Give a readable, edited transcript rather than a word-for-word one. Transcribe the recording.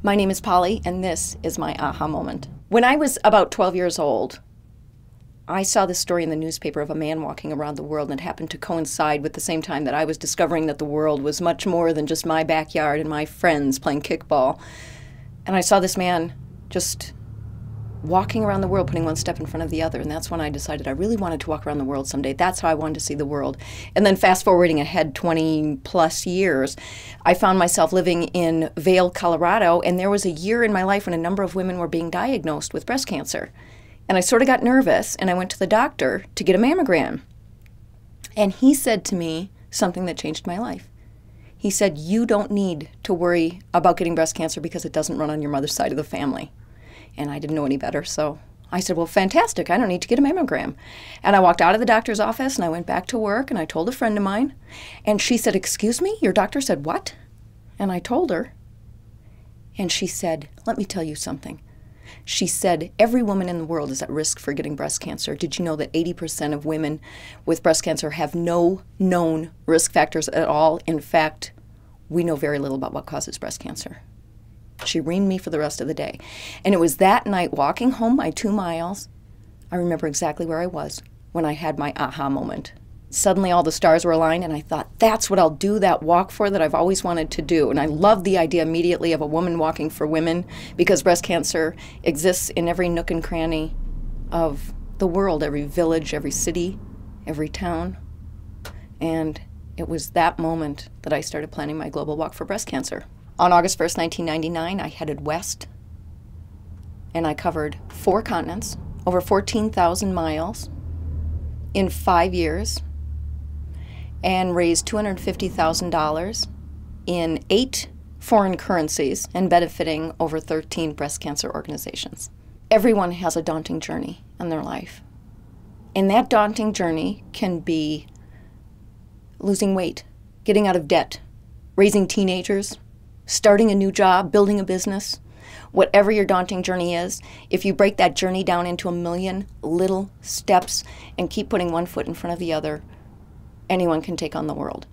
My name is Polly, and this is my aha moment. When I was about 12 years old, I saw this story in the newspaper of a man walking around the world, and it happened to coincide with the same time that I was discovering that the world was much more than just my backyard and my friends playing kickball. And I saw this man just walking around the world, putting one step in front of the other, and that's when I decided I really wanted to walk around the world someday. That's how I wanted to see the world. And then fast forwarding ahead 20 plus years, I found myself living in Vail, Colorado, and there was a year in my life when a number of women were being diagnosed with breast cancer. And I sort of got nervous, and I went to the doctor to get a mammogram. And he said to me something that changed my life. He said, "You don't need to worry about getting breast cancer because it doesn't run on your mother's side of the family." And I didn't know any better, so I said, "Well, fantastic, I don't need to get a mammogram." And I walked out of the doctor's office, and I went back to work, and I told a friend of mine, and she said, "Excuse me, your doctor said what?" And I told her, and she said, "Let me tell you something." She said, "Every woman in the world is at risk for getting breast cancer. Did you know that 80% of women with breast cancer have no known risk factors at all? In fact, we know very little about what causes breast cancer." She reamed me for the rest of the day. And it was that night, walking home my 2 miles, I remember exactly where I was when I had my aha moment. Suddenly all the stars were aligned, and I thought, that's what I'll do that walk for that I've always wanted to do. And I loved the idea immediately of a woman walking for women, because breast cancer exists in every nook and cranny of the world, every village, every city, every town. And it was that moment that I started planning my global walk for breast cancer. On August 1st, 1999, I headed west, and I covered 4 continents, over 14,000 miles in 5 years, and raised $250,000 in 8 foreign currencies and benefiting over 13 breast cancer organizations. Everyone has a daunting journey in their life, and that daunting journey can be losing weight, getting out of debt, raising teenagers, starting a new job, building a business. Whatever your daunting journey is, if you break that journey down into a million little steps and keep putting one foot in front of the other, anyone can take on the world.